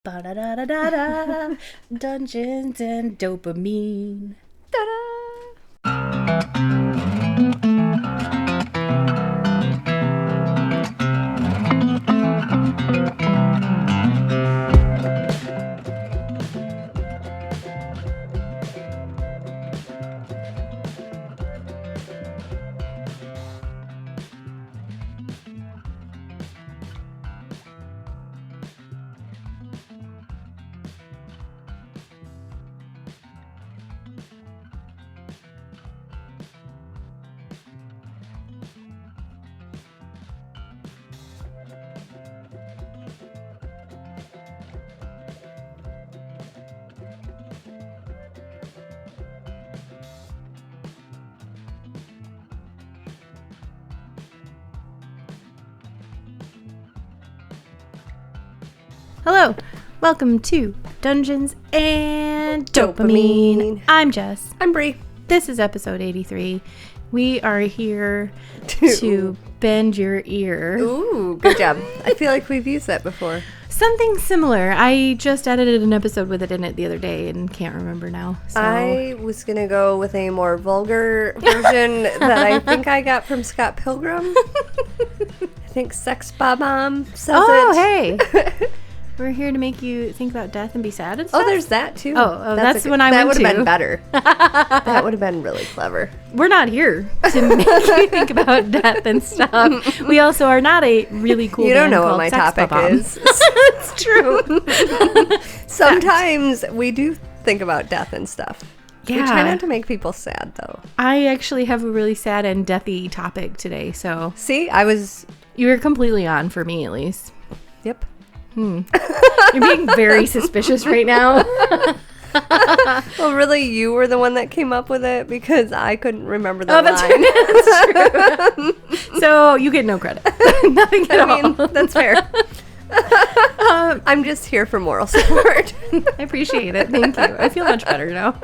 Ba-da-da-da-da-da. Dungeons and Dopamine. Hello, welcome to Dungeons and Dopamine. I'm Jess. I'm Bree. This is episode 83. We are here to bend your ear. Ooh, good job. I feel like we've used that before. Something similar. I just edited an episode with it in it the other day and can't remember now. So. I was going to go with a more vulgar version that I think I got from Scott Pilgrim. I think Sex Bob-Omb says it. Oh, hey. We're here to make you think about death and be sad and stuff? Oh, there's that too. Oh, that's when I went to. That would have been better. That would have been really clever. We're not here to make you think about death and stuff. We also are not a really cool You don't band know what called my Sex topic Bob-Omb. is. It's true. Sometimes we do think about death and stuff. Yeah. We try not to make people sad, though. I actually have a really sad and deathy topic today, so. See, You were completely on for me, at least. Yep. You're being very suspicious right now. Well, really, you were the one that came up with it because I couldn't remember the line. That's true. So you get no credit. Nothing at all. That's fair. I'm just here for moral support. I appreciate it. Thank you. I feel much better now.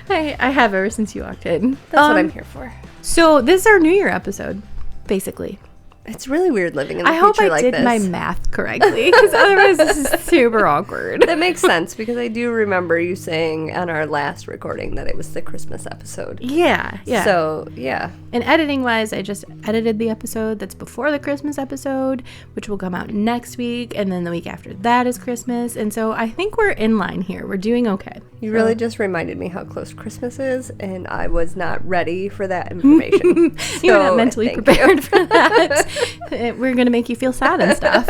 I have ever since you walked in. That's what I'm here for. So this is our New Year episode, basically. It's really weird living in the I hope future I like did this. my math correctly, because otherwise this is super awkward. That makes sense, because I do remember you saying on our last recording that it was the Christmas episode. Yeah. So, yeah. And editing-wise, I just edited the episode that's before the Christmas episode, which will come out next week, and then the week after that is Christmas, and so I think we're in line here. We're doing okay. You really just reminded me how close Christmas is, and I was not ready for that information. You're not mentally prepared for that. We're going to make you feel sad and stuff.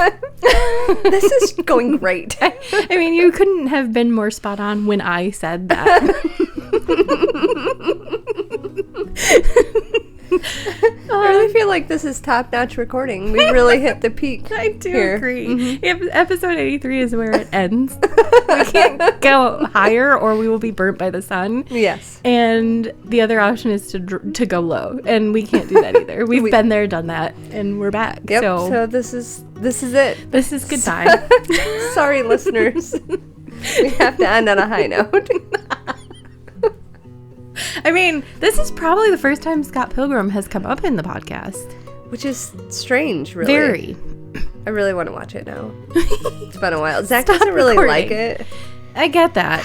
This is going great. I mean, you couldn't have been more spot on when I said that. I really feel like this is top-notch recording. We really hit the peak. I do here. agree. Mm-hmm. Episode 83 is where it ends. We can't go higher or we will be burnt by the sun. Yes. And the other option is to go low. And we can't do that either. We've been there, done that, and we're back. Yep. So this is it. This is goodbye. Sorry, listeners. We have to end on a high note. I mean, this is probably the first time Scott Pilgrim has come up in the podcast. Which is strange, really. Very. I really want to watch it now. It's been a while. Zach doesn't really like it. I get that.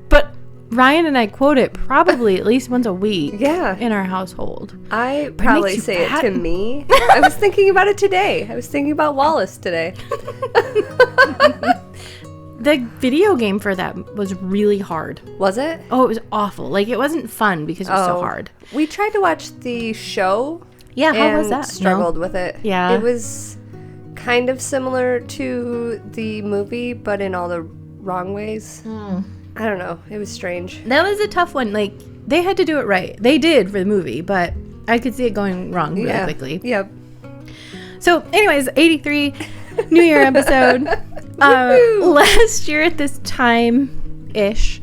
But Ryan and I quote it probably at least once a week in our household. I probably say it to me. I was thinking about it today. I was thinking about Wallace today. The video game for that was really hard. Was it? Oh, it was awful. Like, it wasn't fun because it was so hard. We tried to watch the show. Yeah, how was that? Struggled with it. Yeah. It was kind of similar to the movie, but in all the wrong ways. I don't know. It was strange. That was a tough one. Like, they had to do it right. They did for the movie, but I could see it going wrong really quickly. Yep. So, anyways, 83, New Year episode. Last year at this time-ish,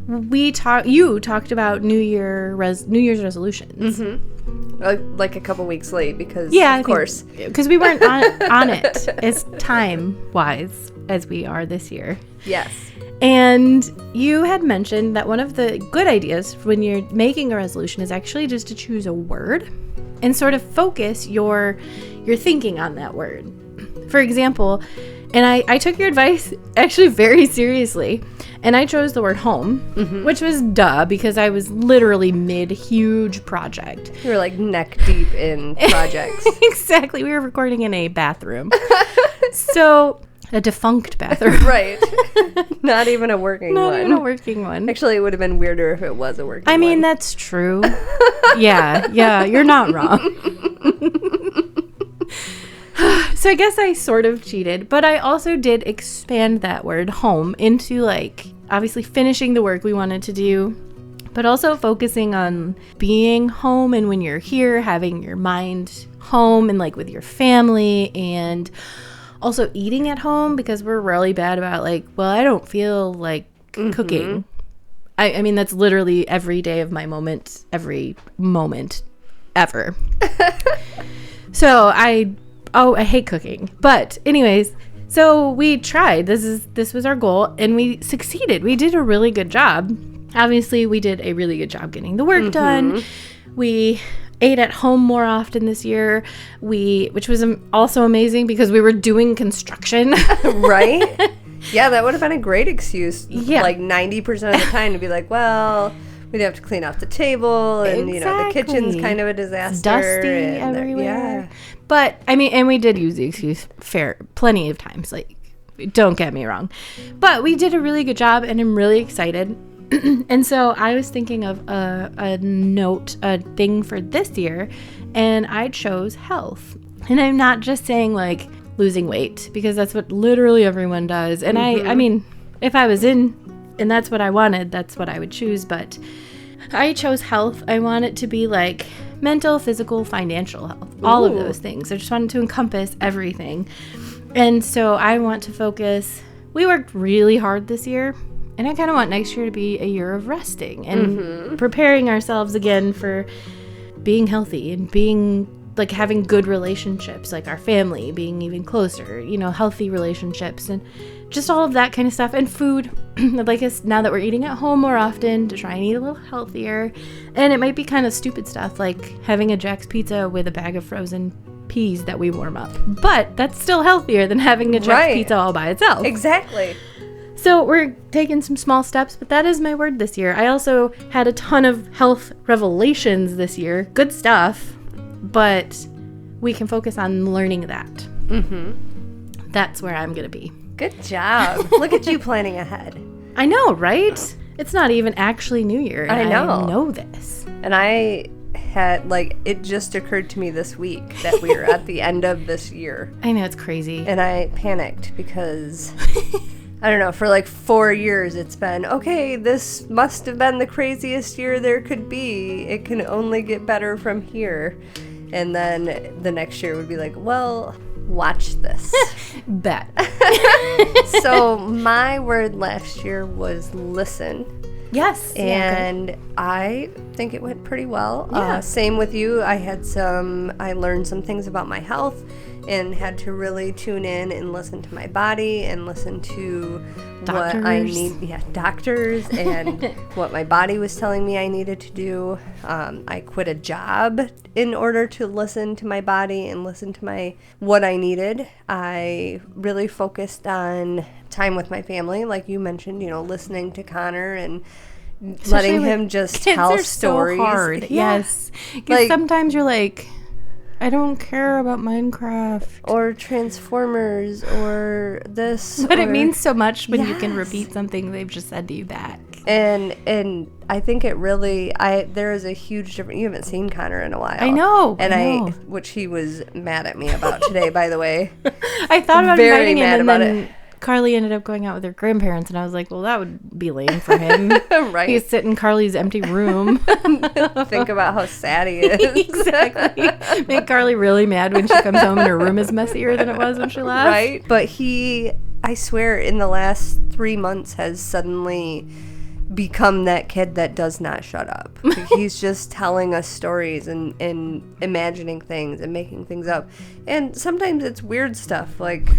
you talked about New Year's resolutions. Mm-hmm. Like a couple weeks late because, of course. Because we weren't on it as time-wise as we are this year. Yes. And you had mentioned that one of the good ideas when you're making a resolution is actually just to choose a word and sort of focus your thinking on that word. For example, and I took your advice actually very seriously, and I chose the word home, which was duh, because I was literally mid-huge project. You were like neck deep in projects. Exactly. We were recording in a bathroom. So, a defunct bathroom. Right. Not even a working one. Not even a working one. Actually, it would have been weirder if it was a working one. I mean, that's true. Yeah, you're not wrong. So I guess I sort of cheated, but I also did expand that word home into like obviously finishing the work we wanted to do, but also focusing on being home and when you're here, having your mind home and like with your family, and also eating at home, because we're really bad about like, well, I don't feel like cooking. I mean, that's literally every day of my moment, every moment ever. So I hate cooking. But anyways, so we tried. This was our goal, and we succeeded. We did a really good job. Obviously, we did a really good job getting the work done. We ate at home more often this year, which was also amazing because we were doing construction. Right? Yeah, that would have been a great excuse. Yeah. Like 90% of the time to be like, well, we'd have to clean off the table, and you know, the kitchen's kind of a disaster. It's dusty everywhere. But I mean, and we did use the excuse plenty of times, like, don't get me wrong. But we did a really good job, and I'm really excited. And so I was thinking of a thing for this year, and I chose health. And I'm not just saying like losing weight, because that's what literally everyone does. And I mean, if I was in and that's what I wanted, that's what I would choose. But I chose health. I want it to be like mental, physical, financial health, all of those things. I just wanted to encompass everything. And so I want to focus. We worked really hard this year, and I kind of want next year to be a year of resting and preparing ourselves again for being healthy and being like having good relationships, like our family being even closer, you know, healthy relationships and just all of that kind of stuff. And food, like now that we're eating at home more often, to try and eat a little healthier. And it might be kind of stupid stuff like having a Jack's Pizza with a bag of frozen peas that we warm up. But that's still healthier than having a Jack's Pizza all by itself. Exactly. So we're taking some small steps, but that is my word this year. I also had a ton of health revelations this year. Good stuff. But we can focus on learning that. That's where I'm going to be. Good job. Look at you planning ahead. I know, right? It's not even actually New Year. And I know this. And I had, like, it just occurred to me this week that we are at the end of this year. I know, it's crazy. And I panicked because, I don't know, for like 4 years it's been, okay, this must have been the craziest year there could be. It can only get better from here. And then the next year would be like, well, watch this. Bet. So my word last year was listen. Yes. And I think it went pretty well. Yeah. Same with you. I learned some things about my health and had to really tune in and listen to my body and listen to doctors. What I need. Yeah, doctors and what my body was telling me I needed to do. I quit a job in order to listen to my body and listen to what I needed. I really focused on time with my family, like you mentioned, you know, listening to Connor and letting him just tell stories. So hard. Yeah. Yes. Because sometimes you're like, I don't care about Minecraft. Or Transformers or this. But it means so much when you can repeat something they've just said to you back. And I think it really, there is a huge difference. You haven't seen Connor in a while. I know. Which he was mad at me about today, by the way. I thought about very inviting mad him, about and then it. Carly ended up going out with her grandparents, and I was like, well, that would be lame for him. Right. He's sitting in Carly's empty room. Think about how sad he is. Exactly. Make Carly really mad when she comes home and her room is messier than it was when she left. Right. But I swear, in the last 3 months has suddenly become that kid that does not shut up. He's just telling us stories and imagining things and making things up. And sometimes it's weird stuff, like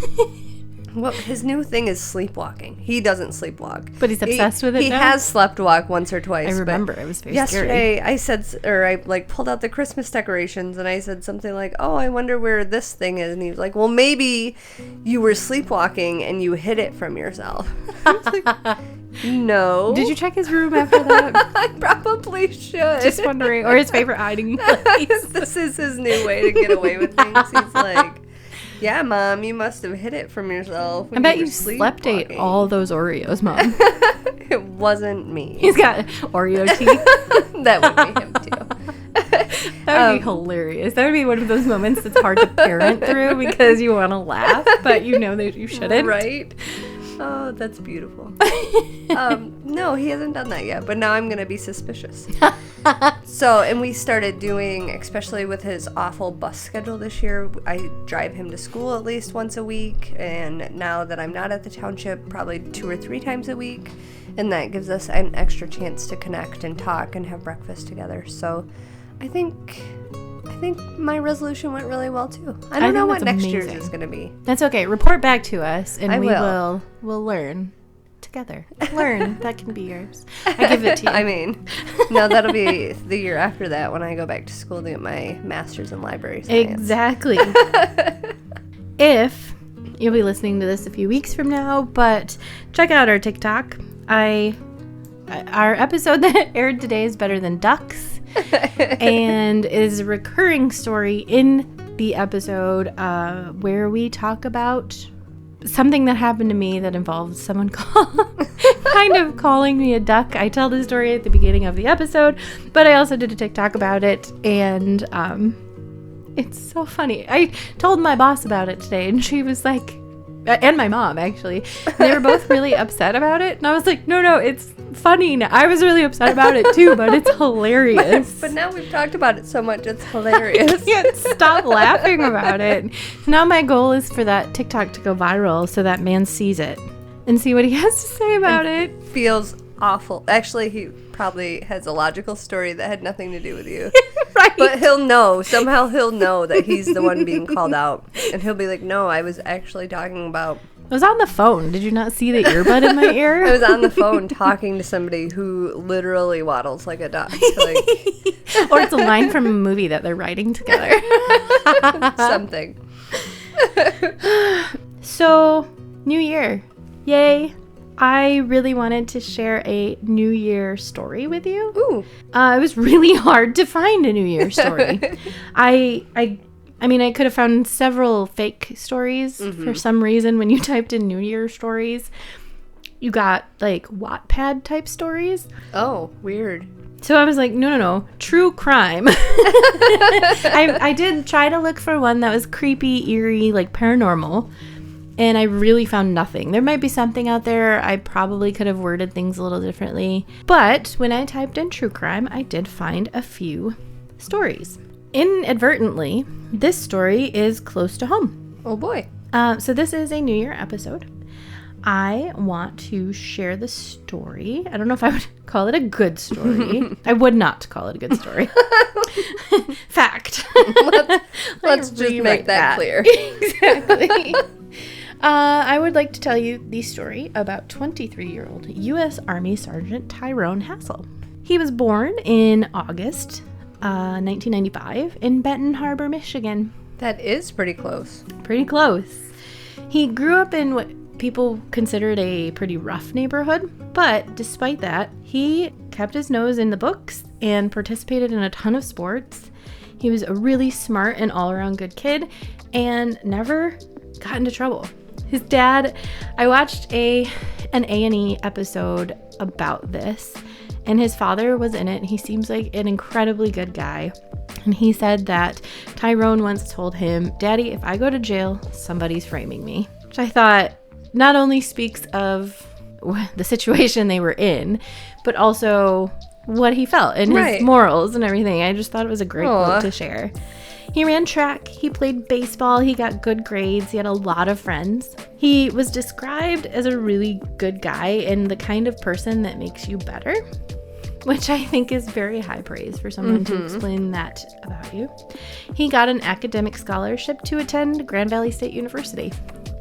Well, his new thing is sleepwalking. He doesn't sleepwalk. But he's obsessed with it He now? has slept walk once or twice. I remember. It was very yesterday, scary. I said, or I like pulled out the Christmas decorations and I said something like, oh, I wonder where this thing is. And he was like, well, maybe you were sleepwalking and you hid it from yourself. I was like, no. Did you check his room after that? I probably should. Just wondering. Or his favorite hiding place. This is his new way to get away with things. He's like, yeah, Mom, you must have hid it from yourself. I bet you slept ate all those Oreos, Mom. It wasn't me. He's got Oreo teeth. That would be him, too. That would be hilarious. That would be one of those moments that's hard to parent through because you want to laugh, but you know that you shouldn't. Right? Oh, that's beautiful. No, he hasn't done that yet, but now I'm going to be suspicious. So, and we started doing, especially with his awful bus schedule this year, I drive him to school at least once a week, and now that I'm not at the township, probably 2 or 3 times a week, and that gives us an extra chance to connect and talk and have breakfast together. So, I think my resolution went really well too. I don't know what next year's is going to be. That's okay. Report back to us, and we'll learn together. Learn. That can be yours. I give it to you. I mean, no, that'll be the year after that when I go back to school to get my master's in library science. Exactly. If you'll be listening to this a few weeks from now, but check out our TikTok. Our episode that aired today is Better Than Ducks. And is a recurring story in the episode where we talk about something that happened to me that involved someone kind of calling me a duck. I tell the story at the beginning of the episode, but I also did a TikTok about it, and it's so funny. I told my boss about it today, and she was like, and my mom, actually. They were both really upset about it. And I was like, no, it's funny now. I was really upset about it, too, but it's hilarious. But now we've talked about it so much, it's hilarious. I can't stop laughing about it. Now my goal is for that TikTok to go viral so that man sees it and see what he has to say about it. Feels awful. Actually, he probably has a logical story that had nothing to do with you. Right. But he'll know. Somehow he'll know that he's the one being called out. And he'll be like, no, I was actually talking about... I was on the phone. Did you not see the earbud in my ear? I was on the phone talking to somebody who literally waddles like a duck. Like... Or it's a line from a movie that they're writing together. Something. So, New Year. Yay. I really wanted to share a New Year story with you. Ooh. It was really hard to find a New Year story. I mean, I could have found several fake stories. Mm-hmm. For some reason, when you typed in New Year stories, you got, like, Wattpad type stories. Oh, weird. So I was like, no, true crime. I did try to look for one that was creepy, eerie, like paranormal. And I really found nothing. There might be something out there. I probably could have worded things a little differently. But when I typed in true crime, I did find a few stories. Inadvertently, this story is close to home. Oh boy. So this is a New Year episode. I want to share the story. I don't know if I would call it a good story. I would not call it a good story. Fact. Let's just make that clear. Exactly. I would like to tell you the story about 23-year-old U.S. Army Sergeant Tyrone Hassel. He was born in August 1995 in Benton Harbor, Michigan. That is pretty close. Pretty close. He grew up in what people considered a pretty rough neighborhood, but despite that, he kept his nose in the books and participated in a ton of sports. He was a really smart and all-around good kid and never got into trouble. His dad, I watched an A&E episode about this, and his father was in it. He seems like an incredibly good guy. And he said that Tyrone once told him, "Daddy, if I go to jail, somebody's framing me." Which I thought not only speaks of the situation they were in, but also what he felt and his morals and everything. I just thought it was a great quote to share. He ran track, he played baseball, he got good grades, he had a lot of friends. He was described as a really good guy and the kind of person that makes you better, which I think is very high praise for someone to explain that about you. He got an academic scholarship to attend Grand Valley State University,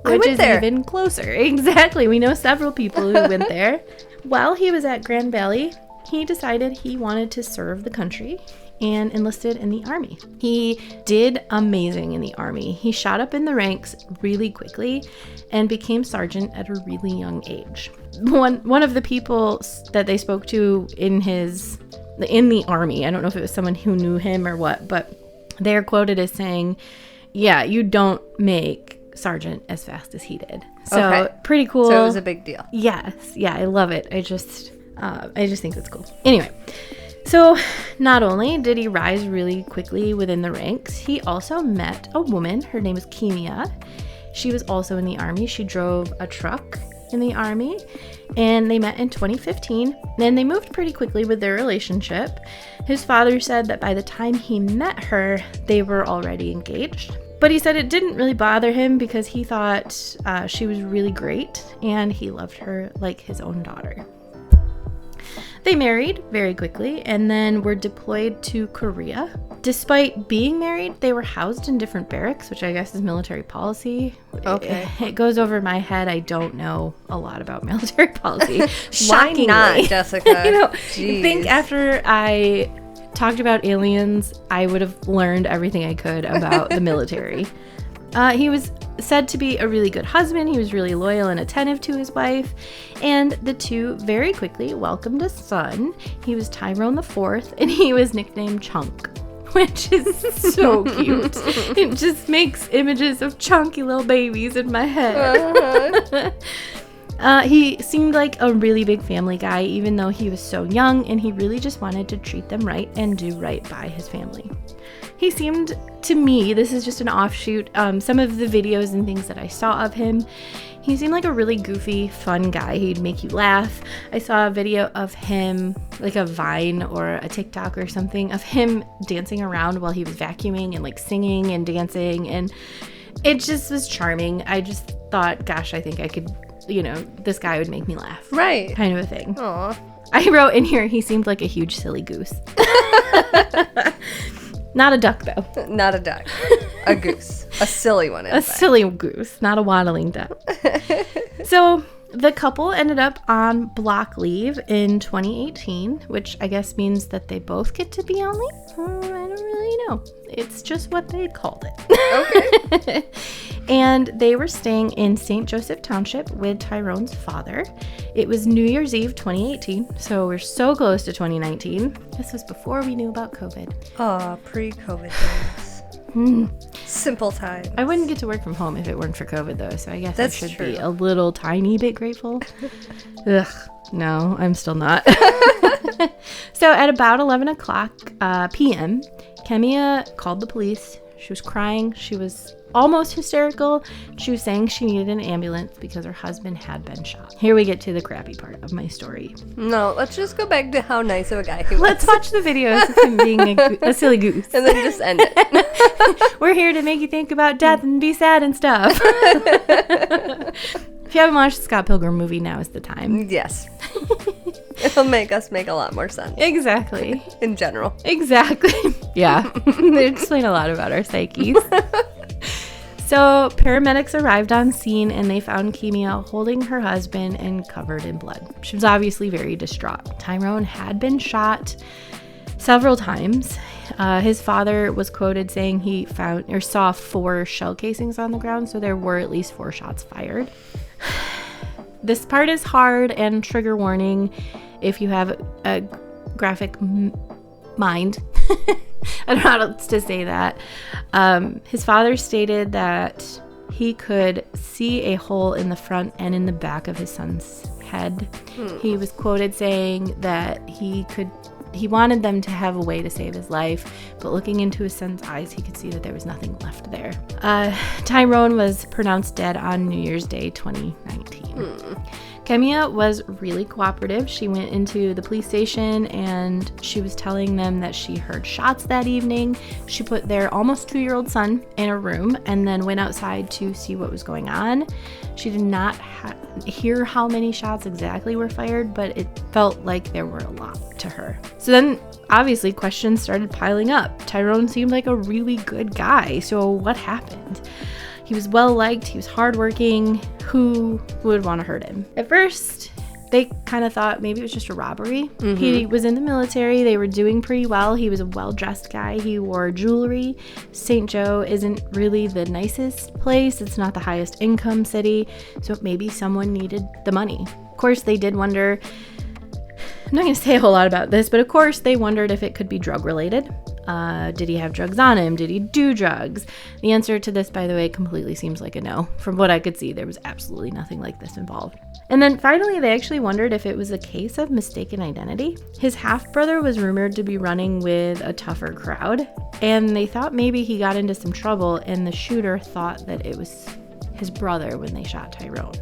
which is even closer. Exactly. We know several people who went there. While he was at Grand Valley, he decided he wanted to serve the country and enlisted in the Army. He did amazing in the Army. He shot up in the ranks really quickly and became sergeant at a really young age. One of the people that they spoke to in the Army, I don't know if it was someone who knew him or what, but they're quoted as saying, yeah, you don't make sergeant as fast as he did. So pretty cool. So it was a big deal. Yes. Yeah, I love it. I just think it's cool. Anyway, so not only did he rise really quickly within the ranks, he also met a woman. Her name is Kimia. She was also in the Army. She drove a truck in the Army, and they met in 2015. Then they moved pretty quickly with their relationship. His father said that by the time he met her, they were already engaged. But he said it didn't really bother him because he thought she was really great and he loved her like his own daughter. They married very quickly and then were deployed to Korea. Despite being married, they were housed in different barracks, which I guess is military policy. Okay. It goes over my head. I don't know a lot about military policy. Why not, Jessica? I think after I talked about aliens, I would have learned everything I could about the military. He was said to be a really good husband. He was really loyal and attentive to his wife, and the two very quickly welcomed a son. He was Tyrone IV, and he was nicknamed Chunk, which is so cute. It just makes images of chunky little babies in my head. He seemed like a really big family guy, even though he was so young, and he really just wanted to treat them right and do right by his family. He seemed, to me, this is just an offshoot, some of the videos and things that I saw of him, he seemed like a really goofy, fun guy. He'd make you laugh. I saw a video of him, like a Vine or a TikTok or something, of him dancing around while he was vacuuming and like singing and dancing, and it just was charming. I just thought, gosh, I think I could, this guy would make me laugh. Right. Kind of a thing. Aw. I wrote in here, he seemed like a huge silly goose. Not a duck, though. Not a duck. A goose. A silly one. A silly goose, not a waddling duck. So the couple ended up on block leave in 2018, which I guess means that they both get to be on leave. I don't really know. It's just what they called it. Okay. And they were staying in St. Joseph Township with Tyrone's father. It was New Year's Eve 2018, so we're so close to 2019. This was before we knew about COVID. Aw, pre-COVID days. Simple time. I wouldn't get to work from home if it weren't for COVID, though, so I guess That's I should true. be a little tiny bit grateful. Ugh, no, I'm still not. So at about 11 o'clock p.m., Kemia called the police. She was crying. She was almost hysterical. She was saying she needed an ambulance because her husband had been shot. Here we get to the crappy part of my story. No, let's just go back to how nice of a guy he was. Let's watch the videos of him being a silly goose. And then just end it. We're here to make you think about death and be sad and stuff. If you haven't watched the Scott Pilgrim movie, now is the time. Yes. It'll make us make a lot more sense. Exactly. In general. Exactly. Yeah. They explain a lot about our psyches. So paramedics arrived on scene and they found Kimia holding her husband and covered in blood. She was obviously very distraught. Tyrone had been shot several times. His father was quoted saying he found or saw 4 shell casings on the ground, so there were at least 4 shots fired. This part is hard and trigger warning if you have a graphic mind. I don't know how else to say that. His father stated that he could see a hole in the front and in the back of his son's head. He was quoted saying that he wanted them to have a way to save his life, but looking into his son's eyes, he could see that there was nothing left there. Tyrone was pronounced dead on New Year's Day 2019. Kemia was really cooperative. She went into the police station and she was telling them that she heard shots that evening. She put their almost 2-year-old son in a room and then went outside to see what was going on. She did not hear how many shots exactly were fired, but it felt like there were a lot to her. So then obviously questions started piling up. Tyrone seemed like a really good guy, so what happened? He was well-liked. He was hardworking. Who would want to hurt him? At first, they kind of thought maybe it was just a robbery. He was in the military. They were doing pretty well. He was a well-dressed guy. He wore jewelry. St. Joe isn't really the nicest place. It's not the highest income city. So maybe someone needed the money. Of course, they did wonder. I'm not going to say a whole lot about this, but of course they wondered if it could be drug related. Did he have drugs on him? Did he do drugs? The answer to this, by the way, completely seems like a no. From what I could see, there was absolutely nothing like this involved. And then finally, they actually wondered if it was a case of mistaken identity. His half-brother was rumored to be running with a tougher crowd, and they thought maybe he got into some trouble, and the shooter thought that it was his brother when they shot Tyrone.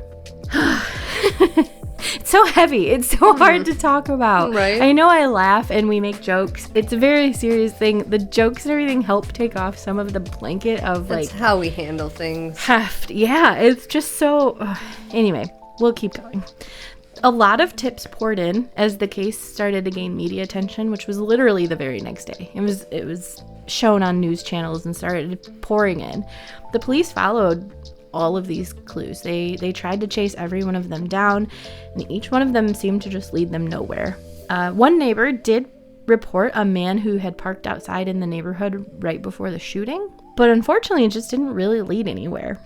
It's so heavy. It's so hard to talk about. Right. I know I laugh and we make jokes. It's a very serious thing. The jokes and everything help take off some of the blanket of That's how we handle things. heft. Yeah, it's just so... Anyway, we'll keep going. A lot of tips poured in as the case started to gain media attention, which was literally the very next day. It was shown on news channels and started pouring in. The police followed all of these clues. They tried to chase every one of them down, and each one of them seemed to just lead them nowhere. One neighbor did report a man who had parked outside in the neighborhood right before the shooting, but unfortunately it just didn't really lead anywhere.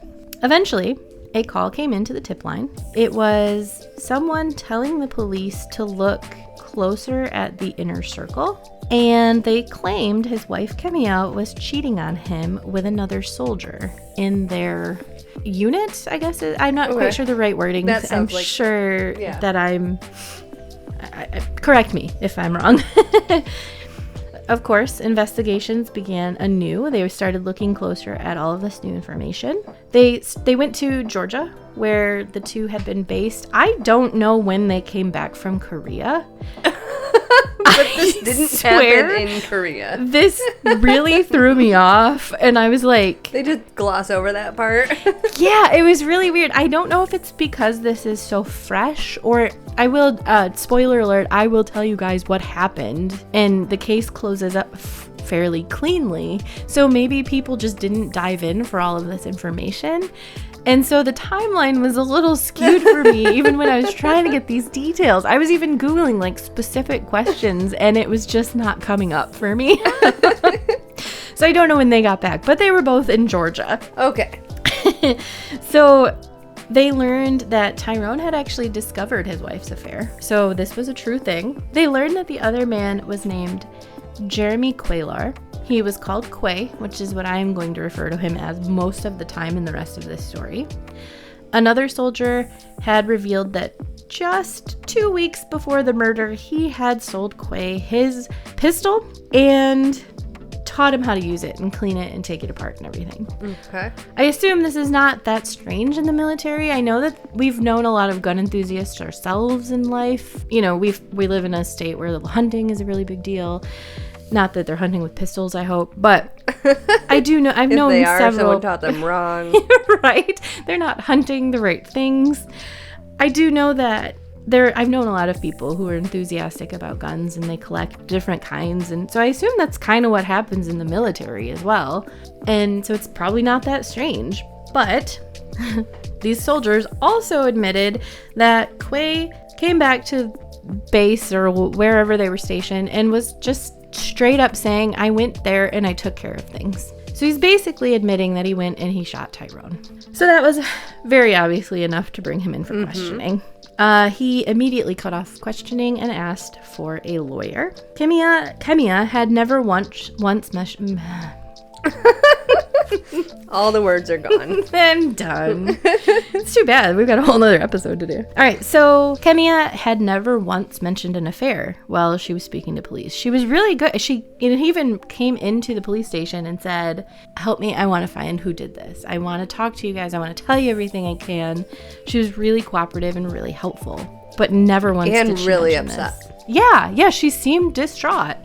Eventually, a call came into the tip line. It was someone telling the police to look closer at the inner circle, and they claimed his wife Kemia was cheating on him with another soldier in their unit, I guess. I'm not quite sure the right wording. That sounds I'm sure that I correct me if I'm wrong. Of course, investigations began anew. They started looking closer at all of this new information. They went to Georgia, where the two had been based. I don't know when they came back from Korea. But this didn't happen in Korea. This really threw me off, and I was like... They just gloss over that part. Yeah, it was really weird. I don't know if it's because this is so fresh, or I will, spoiler alert, I will tell you guys what happened, and the case closes up fairly cleanly, so maybe people just didn't dive in for all of this information. And so the timeline was a little skewed for me, even when I was trying to get these details. I was even Googling like specific questions, and it was just not coming up for me. So I don't know when they got back, but they were both in Georgia. Okay. So they learned that Tyrone had actually discovered his wife's affair. So this was a true thing. They learned that the other man was named Jeremy Quaylar. He was called Quay, which is what I am going to refer to him as most of the time in the rest of this story. Another soldier had revealed that just 2 weeks before the murder, he had sold Quay his pistol and taught him how to use it and clean it and take it apart and everything. Okay. I assume this is not that strange in the military. I know that we've known a lot of gun enthusiasts ourselves in life. You know, we live in a state where hunting is a really big deal. Not that they're hunting with pistols, I hope, but I do know, I've known several. Someone taught them wrong. Right? They're not hunting the right things. I do know that I've known a lot of people who are enthusiastic about guns and they collect different kinds. And so I assume that's kind of what happens in the military as well. And so it's probably not that strange. But these soldiers also admitted that Quay came back to base or wherever they were stationed and was just straight up saying, I went there and I took care of things. So he's basically admitting that he went and he shot Tyrone. So that was very obviously enough to bring him in for questioning. He immediately cut off questioning and asked for a lawyer. Kemia had never once All the words are gone. I'm done. It's too bad. We've got a whole nother episode to do. All right. So Kemia had never once mentioned an affair while she was speaking to police. She was really good. She even came into the police station and said, help me. I want to find who did this. I want to talk to you guys. I want to tell you everything I can. She was really cooperative and really helpful, but never once did she really mention upset. This. Yeah. She seemed distraught.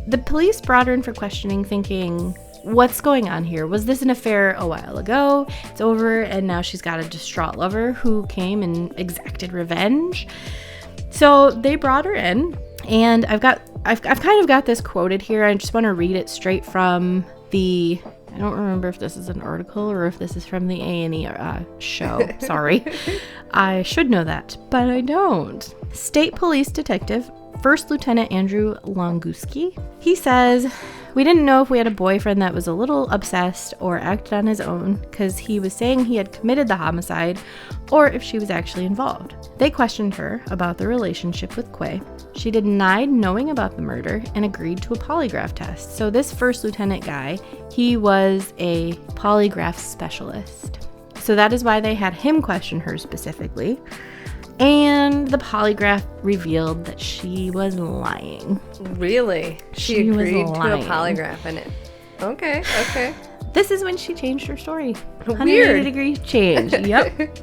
The police brought her in for questioning thinking, what's going on here? Was this an affair a while ago? It's over, and now she's got a distraught lover who came and exacted revenge. So they brought her in, and I've kind of got this quoted here. I just want to read it straight from the I don't remember if this is an article or if this is from the A&E show. Sorry. I should know that, but I don't. State Police Detective First Lieutenant Andrew Longuski. He says, we didn't know if we had a boyfriend that was a little obsessed or acted on his own because he was saying he had committed the homicide or if she was actually involved. They questioned her about the relationship with Quay. She denied knowing about the murder and agreed to a polygraph test. So this first lieutenant guy, he was a polygraph specialist. So that is why they had him question her specifically. And the polygraph revealed that she was lying. Really? She agreed to a polygraph in it. Okay. This is when she changed her story. Weird. 180-degree change. Yep.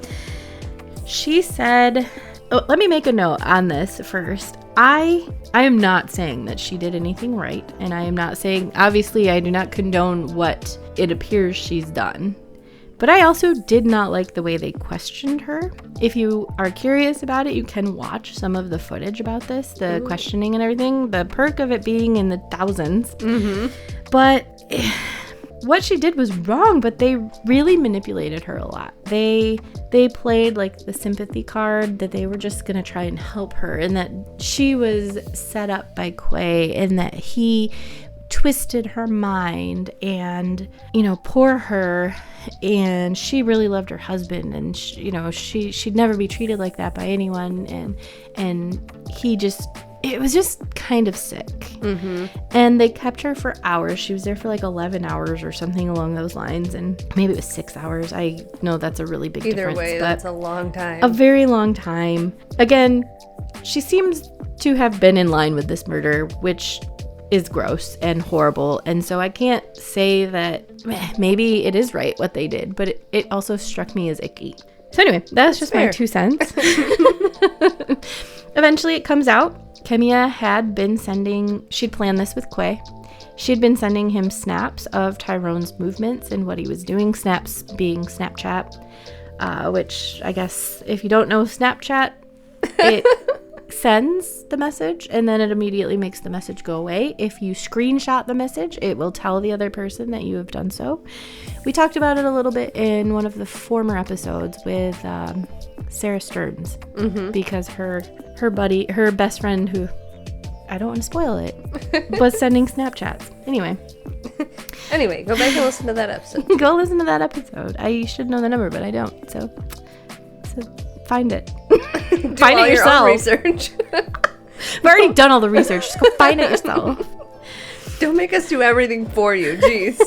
She said, let me make a note on this first. I am not saying that she did anything right. And I am not saying, obviously, I do not condone what it appears she's done. But I also did not like the way they questioned her. If you are curious about it, you can watch some of the footage about this, the questioning and everything, the perk of it being in the thousands. Mm-hmm. But what she did was wrong, but they really manipulated her a lot. They played like the sympathy card that they were just going to try and help her and that she was set up by Quay and that he twisted her mind and, poor her, and she really loved her husband and she'd never be treated like that by anyone, and it was just kind of sick. Mm-hmm. And they kept her for hours. She was there for like 11 hours or something along those lines, and maybe it was 6 hours. I know that's a really big difference. Either way, that's a long time. A very long time. Again, she seems to have been in line with this murder, which is gross and horrible, and so I can't say that maybe it is right what they did, but it also struck me as icky. So anyway, that's just fair. My 2 cents. Eventually it comes out, Kemia she'd planned this with Quay. She'd been sending him snaps of Tyrone's movements and what he was doing, snaps being Snapchat, which I guess if you don't know Snapchat, it sends the message and then it immediately makes the message go away. If you screenshot the message, it will tell the other person that you have done so. We talked about it a little bit in one of the former episodes with Sarah Stearns, because her best friend, who I don't want to spoil it, was sending Snapchats. Anyway, go back and listen to that episode. Go listen to that episode. I should know the number, but I don't. So find it. Find it yourself. Research. I've already done all the research. Just go find it yourself. Don't make us do everything for you. Jeez.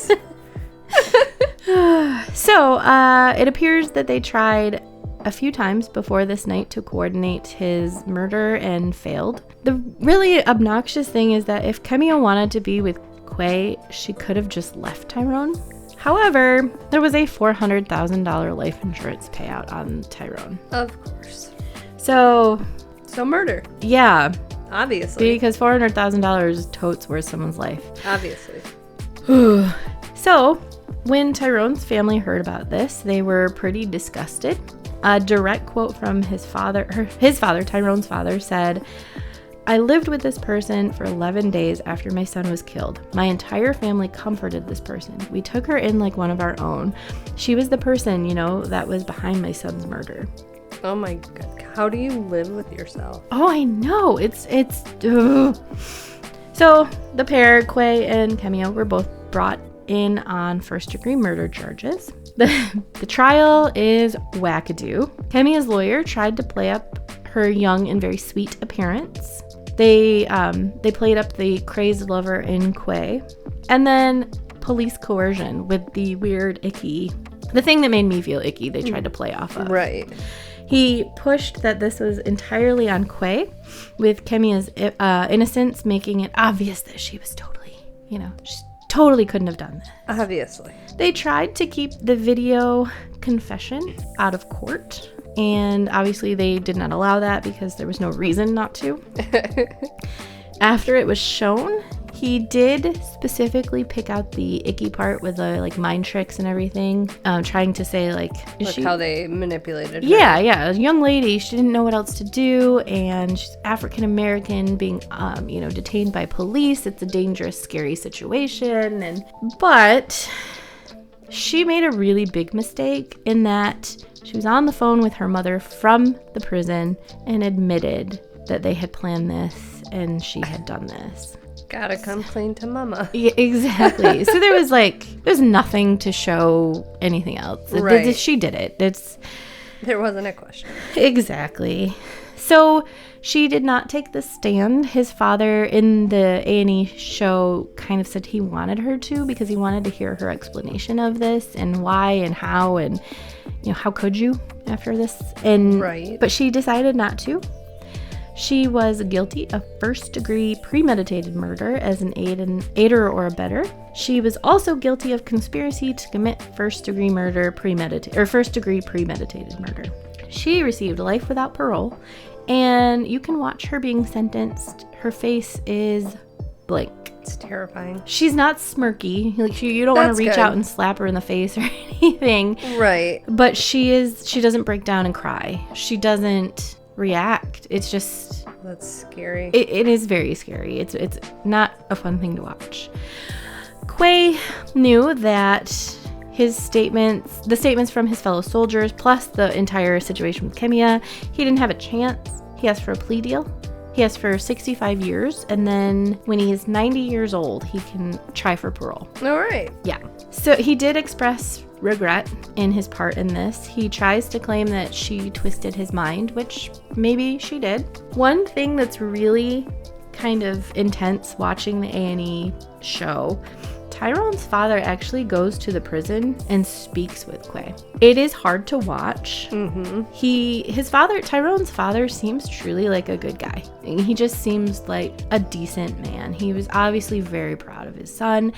So it appears that they tried a few times before this night to coordinate his murder and failed. The really obnoxious thing is that if Kemia wanted to be with Quay, she could have just left Tyrone. However, there was a $400,000 life insurance payout on Tyrone. Of course. So murder. Yeah. Obviously. Because $400,000 totes worth someone's life. Obviously. So, when Tyrone's family heard about this, they were pretty disgusted. A direct quote from his father, Tyrone's father, said, "I lived with this person for 11 days after my son was killed. My entire family comforted this person. We took her in like one of our own. She was the person, that was behind my son's murder." Oh my God. How do you live with yourself? Oh, I know. It's ugh. So the pair, Quay and Kemia, were both brought in on first-degree murder charges. The trial is wackadoo. Kemia's lawyer tried to play up her young and very sweet appearance. They played up the crazed lover in Quay, and then police coercion with the weird icky, the thing that made me feel icky, they tried to play off of. Right. He pushed that this was entirely on Quay, with Kemia's innocence making it obvious that she was totally, she totally couldn't have done this. Obviously. They tried to keep the video confession out of court, and obviously they did not allow that because there was no reason not to. After it was shown, he did specifically pick out the icky part with the mind tricks and everything, trying to say how they manipulated her. Yeah, a young lady, she didn't know what else to do, and she's African American, being detained by police. It's a dangerous, scary situation, but she made a really big mistake in that she was on the phone with her mother from the prison and admitted that they had planned this and she had done this. Gotta complain to mama. Yeah, exactly. So there's nothing to show anything else. Right. She did it. There wasn't a question. Exactly. So she did not take the stand. His father in the A&E show kind of said he wanted her to because he wanted to hear her explanation of this and why and how and, how could you after this? And right. But she decided not to. She was guilty of first-degree premeditated murder as an aider or abettor. She was also guilty of conspiracy to commit first-degree premeditated murder. She received life without parole, and you can watch her being sentenced. Her face is blank. It's terrifying. She's not smirky. You don't want to reach out and slap her in the face or anything. Right. But she doesn't break down and cry. She doesn't react. It's just... That's scary. It is very scary. It's not a fun thing to watch. Quay knew that the statements from his fellow soldiers, plus the entire situation with Kemia, he didn't have a chance. He asked for a plea deal. He asked for 65 years, and then when he is 90 years old, he can try for parole. All right. Yeah. So he did express regret in his part in this. He tries to claim that she twisted his mind, which maybe she did. One thing that's really kind of intense watching the A&E show, Tyrone's father actually goes to the prison and speaks with Quay. It is hard to watch. Mm-hmm. Tyrone's father seems truly like a good guy. He just seems like a decent man. He was obviously very proud of his son.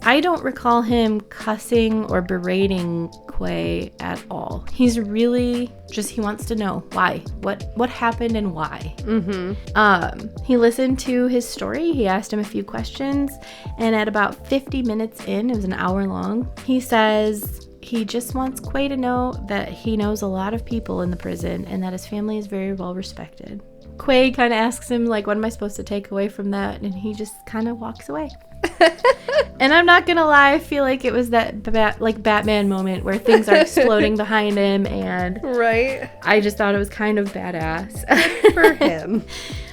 I don't recall him cussing or berating Quay at all. He's really he wants to know why, what happened and why. Mm-hmm. He listened to his story. He asked him a few questions, and at about 50 minutes in, it was an hour long, he says he just wants Quay to know that he knows a lot of people in the prison and that his family is very well respected. Quay kind of asks him, what am I supposed to take away from that? And he just kind of walks away. And I'm not gonna lie, I feel like it was that Batman moment where things are exploding behind him, and right. I just thought it was kind of badass. Good for him.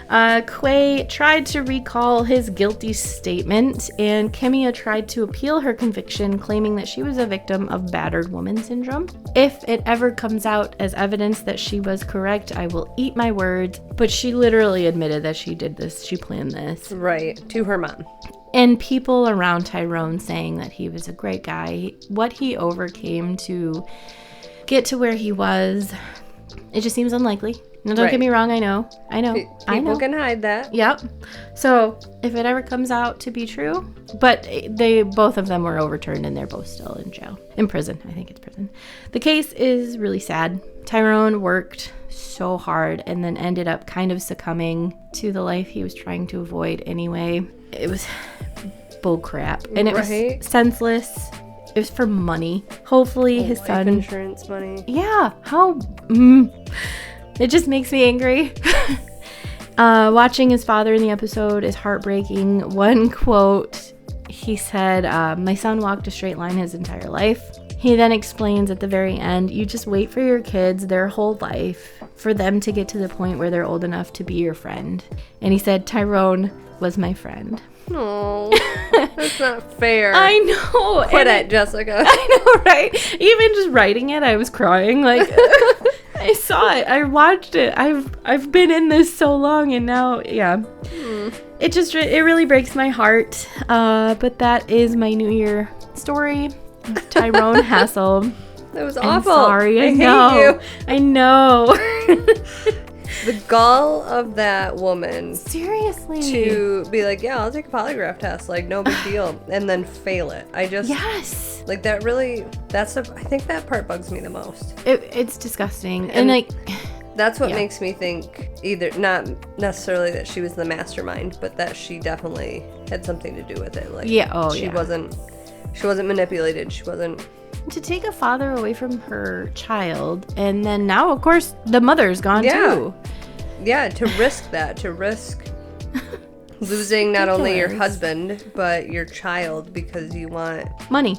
Quay tried to recall his guilty statement, and Kemia tried to appeal her conviction, claiming that she was a victim of battered woman syndrome. If it ever comes out as evidence that she was correct, I will eat my words. But she literally admitted that she did this. She planned this. Right. To her mom. And people around Tyrone saying that he was a great guy. What he overcame to get to where he was, it just seems unlikely. Now, don't get me wrong, I know. People can hide that. Yep. So, if it ever comes out to be true, but both of them were overturned and they're both still in prison. I think it's prison. The case is really sad. Tyrone worked so hard and then ended up kind of succumbing to the life he was trying to avoid anyway. It was bull crap. And it was senseless. It was for money. Hopefully his son... insurance money. Yeah. How... It just makes me angry. Watching his father in the episode is heartbreaking. One quote, he said, my son walked a straight line his entire life. He then explains at the very end, you just wait for your kids their whole life for them to get to the point where they're old enough to be your friend. And he said, Tyrone was my friend. Oh, that's not fair. I know. Quit it, Jessica. I know, right? Even just writing it, I was crying. I saw it. I watched it. I've been in this so long, and now, yeah. It really breaks my heart. But that is my New Year story. Tyrone Hassel. That was I'm awful. Sorry, I hate know. you. I know. The gall of that woman. Seriously. To be like, yeah, I'll take a polygraph test, no big deal, and then fail it. Yes. That really, I think that part bugs me the most. It's disgusting. And that's what makes me think either, not necessarily that she was the mastermind, but that she definitely had something to do with it. She wasn't manipulated. She wasn't. To take a father away from her child, and then now, of course, the mother's gone too. Yeah, to risk that, to risk losing not only your ridiculous. husband, but your child because you want Money.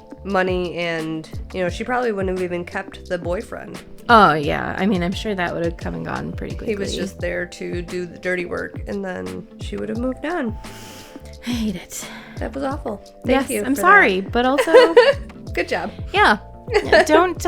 and, she probably wouldn't have even kept the boyfriend. Oh, yeah. I mean, I'm sure that would have come and gone pretty quickly. He was just there to do the dirty work, and then she would have moved on. I hate it. That was awful. Thank you. I'm for sorry, but also, that. Good job. yeah. Don't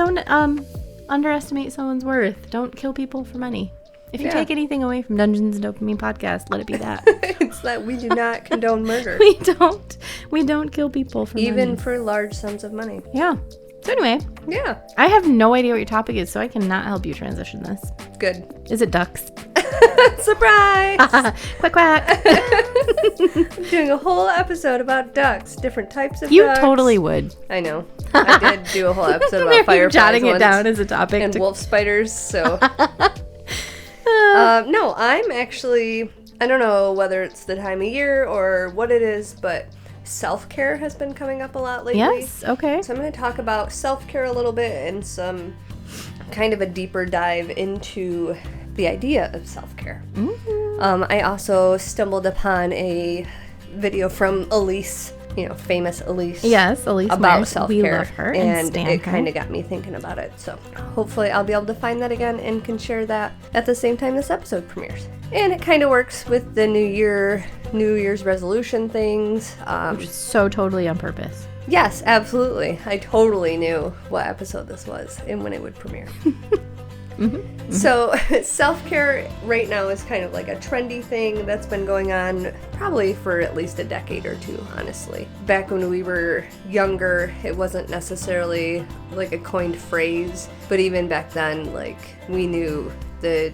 underestimate someone's worth. Don't kill people for money. If you take anything away from Dungeons and Dopamine podcast, let it be that. It's that we do not condone murder. We don't kill people for money. Even for large sums of money. Yeah. So anyway, Yeah. I have no idea what your topic is, so I cannot help you transition this. Good. Is it ducks? Surprise! Quack, quack. Doing a whole episode about ducks, different types of You ducks. totally would. I know. I did do a whole episode about You're fireflies jotting it once, down as a topic. and wolf spiders, so... No, I'm actually... I don't know whether it's the time of year or what it is, but self-care has been coming up a lot lately. Yes, okay. So I'm going to talk about self-care a little bit and some kind of a deeper dive into the idea of self-care. Mm-hmm. I also stumbled upon a video from Elise, famous Elise. Yes, Elise about Myers. self-care. We love her and stand it her. kind of got me thinking about it. So hopefully I'll be able to find that again and can share that at the same time this episode premieres. And it kind of works with the New Year's resolution things. Which is so totally on purpose. Yes, absolutely. I totally knew what episode this was and when it would premiere. Mm-hmm. So self-care right now is kind of like a trendy thing that's been going on probably for at least a decade or two, honestly. Back when we were younger, it wasn't necessarily like a coined phrase, but even back then, like, we knew the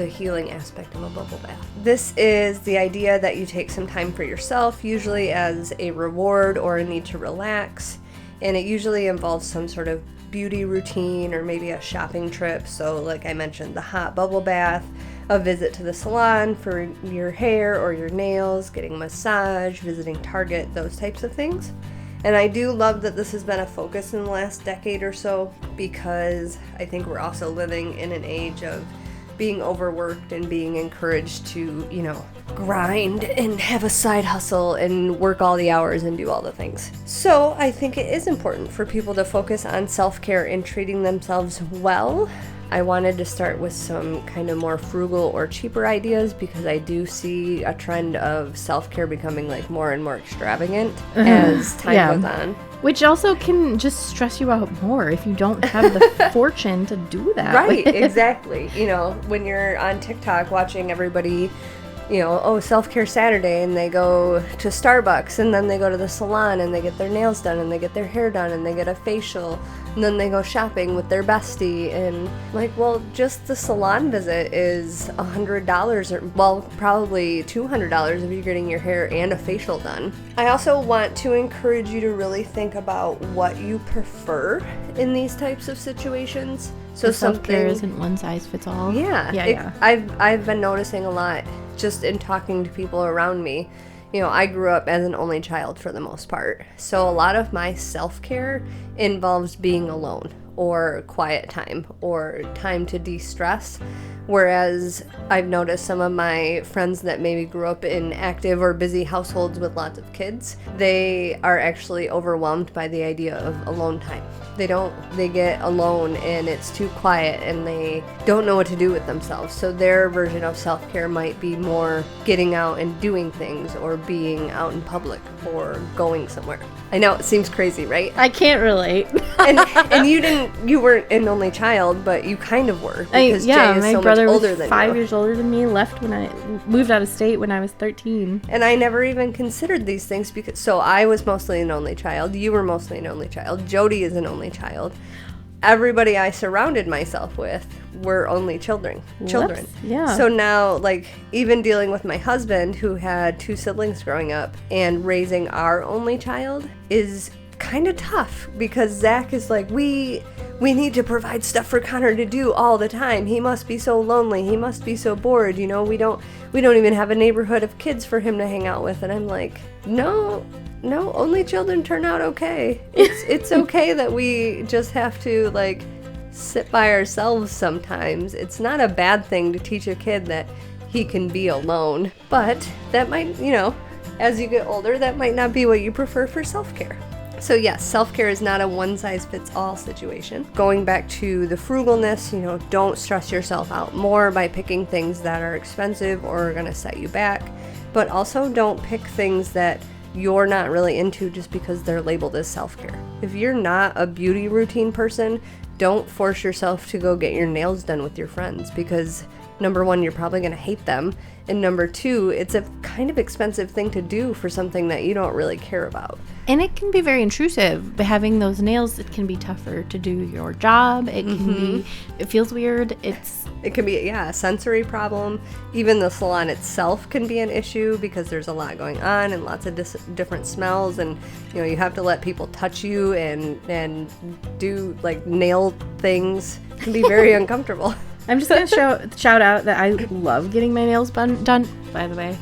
healing aspect of a bubble bath. This is the idea that you take some time for yourself, usually as a reward or a need to relax, and it usually involves some sort of beauty routine or maybe a shopping trip. So like I mentioned, the hot bubble bath, a visit to the salon for your hair or your nails, getting a massage, visiting Target, those types of things. And I do love that this has been a focus in the last decade or so, because I think we're also living in an age of being overworked and being encouraged to, grind and have a side hustle and work all the hours and do all the things. So I think it is important for people to focus on self-care and treating themselves well. I wanted to start with some kind of more frugal or cheaper ideas because I do see a trend of self-care becoming like more and more extravagant as time goes on. Which also can just stress you out more if you don't have the fortune to do that. Right, exactly. When you're on TikTok watching everybody, self-care Saturday, and they go to Starbucks, and then they go to the salon, and they get their nails done, and they get their hair done, and they get a facial, and then they go shopping with their bestie, and just the salon visit is $100, or probably $200 if you're getting your hair and a facial done. I also want to encourage you to really think about what you prefer in these types of situations. So self-care isn't one size fits all. Yeah. I've been noticing a lot just in talking to people around me. I grew up as an only child for the most part. So a lot of my self-care involves being alone or quiet time or time to de-stress. Whereas I've noticed some of my friends that maybe grew up in active or busy households with lots of kids, they are actually overwhelmed by the idea of alone time. They get alone and it's too quiet and they don't know what to do with themselves. So their version of self-care might be more getting out and doing things or being out in public or going somewhere. I know it seems crazy, right? I can't relate. and you weren't an only child, but you kind of were, because Jay is so much older than you. 5 years older than me, left when I moved out of state when I was 13. And I never even considered these things so I was mostly an only child. You were mostly an only child. Jody is an only child. Everybody I surrounded myself with were only children. Whoops. Yeah. So now, even dealing with my husband, who had 2 siblings growing up, and raising our only child is kind of tough, because Zach is like, we need to provide stuff for Connor to do all the time. He must be so lonely. He must be so bored. We don't even have a neighborhood of kids for him to hang out with. And I'm like, no, only children turn out okay. It's okay that we just have to sit by ourselves sometimes. It's not a bad thing to teach a kid that he can be alone. But that might, as you get older, that might not be what you prefer for self-care. So yes, self-care is not a one-size-fits-all situation. Going back to the frugalness, don't stress yourself out more by picking things that are expensive or are going to set you back. But also don't pick things that you're not really into just because they're labeled as self-care. If you're not a beauty routine person, don't force yourself to go get your nails done with your friends, because number one, you're probably going to hate them. And number two, it's a kind of expensive thing to do for something that you don't really care about. And it can be very intrusive. But having those nails, it can be tougher to do your job. It can be, it feels weird. It can be, a sensory problem. Even the salon itself can be an issue because there's a lot going on and lots of different smells. And, you have to let people touch you and do like nail things. It can be very uncomfortable. I'm just going to shout out that I love getting my nails done, by the way.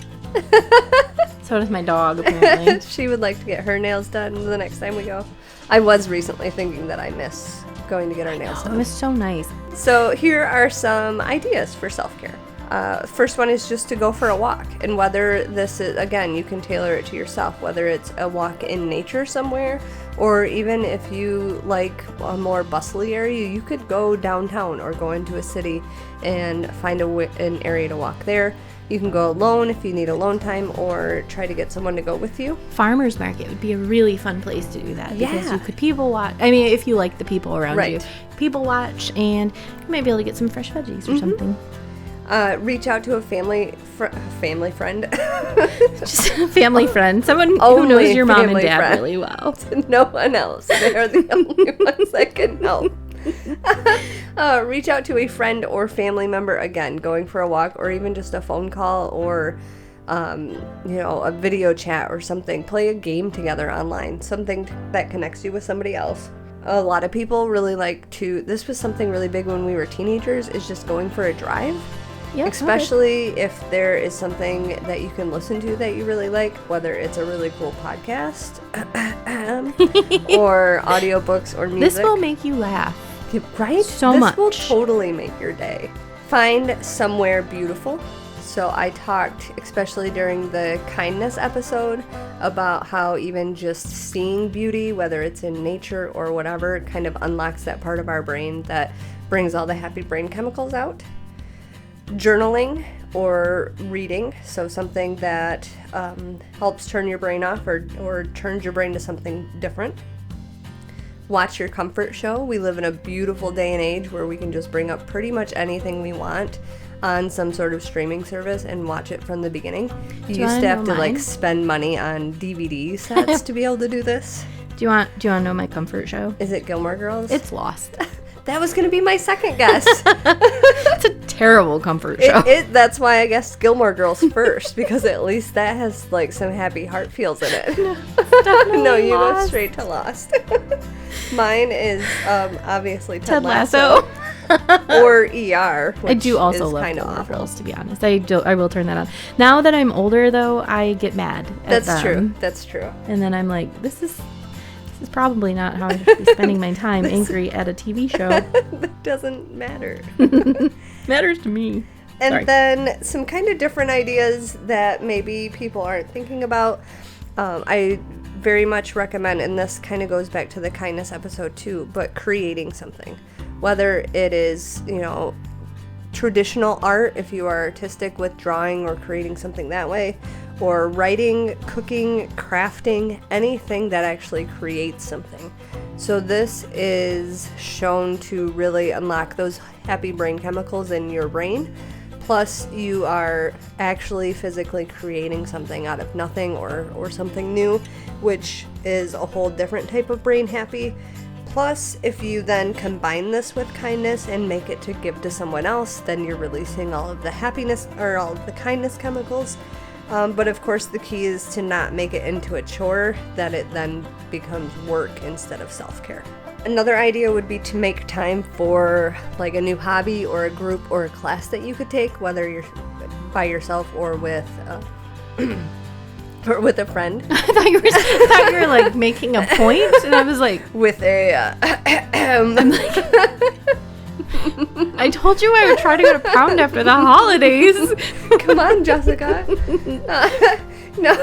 So does my dog, apparently. She would like to get her nails done the next time we go. I was recently thinking that I miss going to get our nails done. It was so nice. So here are some ideas for self-care. First one is just to go for a walk. And whether this is, again, you can tailor it to yourself, whether it's a walk in nature somewhere, or even if you like a more bustly area, you could go downtown or go into a city and find an area to walk there. You can go alone if you need alone time, or try to get someone to go with you. Farmer's market would be a really fun place to do that. Because you could people watch. I mean, if you like the people around you. People watch, and you might be able to get some fresh veggies or something. Reach out to a family friend. Just a family friend. Someone who knows your mom and dad really well. No one else. They're the only ones that can help. Reach out to a friend or family member, again, going for a walk, or even just a phone call, or a video chat or something. Play a game together online, something that connects you with somebody else. A lot of people really like to, this was something really big when we were teenagers, is just going for a drive. Yep, especially if there is something that you can listen to that you really like, whether it's a really cool podcast or audiobooks or music. This will make you laugh. Right? So much. This will totally make your day. Find somewhere beautiful. So I talked, especially during the kindness episode, about how even just seeing beauty, whether it's in nature or whatever, kind of unlocks that part of our brain that brings all the happy brain chemicals out. Journaling or reading, so something that helps turn your brain off or turns your brain to something different. Watch your comfort show. We live in a beautiful day and age where we can just bring up pretty much anything we want on some sort of streaming service and watch it from the beginning. You used to have to spend money on DVD sets to be able to do this. Do you want to know my comfort show? Is it Gilmore Girls? It's Lost. That was going to be my second guess. It's a terrible comfort show. That's why I guessed Gilmore Girls first, because at least that has like some happy heart feels in it. No, you go straight to Lost. Mine is obviously Ted Lasso. Or ER. Which I do also love Gilmore Girls, to be honest. I will turn that on. Now that I'm older, though, I get mad at them. That's true. And then I'm like, this is probably not how I should be spending my time, angry at a TV show. That doesn't matter. Matters to me. And then some kind of different ideas that maybe people aren't thinking about. I very much recommend, and this kind of goes back to the kindness episode too, but creating something. Whether it is, traditional art, if you are artistic with drawing or creating something that way, or writing, cooking, crafting, anything that actually creates something. So this is shown to really unlock those happy brain chemicals in your brain. Plus, you are actually physically creating something out of nothing or something new, which is a whole different type of brain happy. Plus, if you then combine this with kindness and make it to give to someone else, then you're releasing all of the happiness or all of the kindness chemicals. But of course, the key is to not make it into a chore, that it then becomes work instead of self-care. Another idea would be to make time for like a new hobby or a group or a class that you could take, whether you're by yourself or with a friend. I thought you were like making a point, and I was like, with a. I told you I would try to go to Pound after the holidays. Come on, Jessica. No.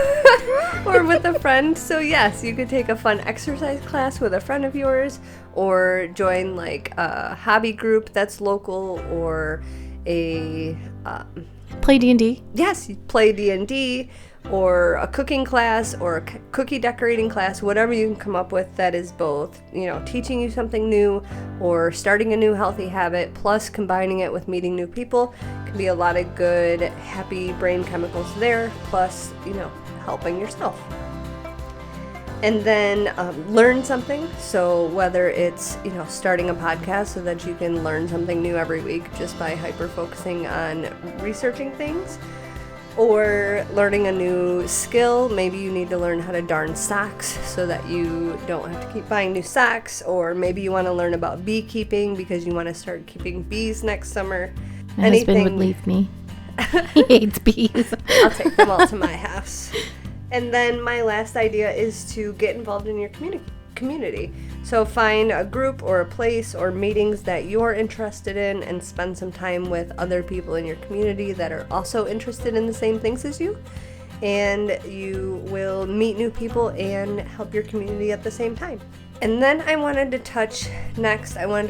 Or with a friend. So yes, you could take a fun exercise class with a friend of yours, or join like a hobby group that's local, or a play D&D. Yes, play D&D, or a cooking class, or a cookie decorating class, whatever you can come up with that is both, teaching you something new or starting a new healthy habit, plus combining it with meeting new people. Can be a lot of good, happy brain chemicals there, plus, helping yourself. And then learn something. So whether it's, starting a podcast so that you can learn something new every week just by hyper-focusing on researching things, or learning a new skill. Maybe you need to learn how to darn socks so that you don't have to keep buying new socks, or maybe you want to learn about beekeeping because you want to start keeping bees next summer. My husband would leave me. He hates bees. I'll take them all to my house. And then my last idea is to get involved in your community. So find a group or a place or meetings that you're interested in, and spend some time with other people in your community that are also interested in the same things as you. And you will meet new people and help your community at the same time. And then I wanted to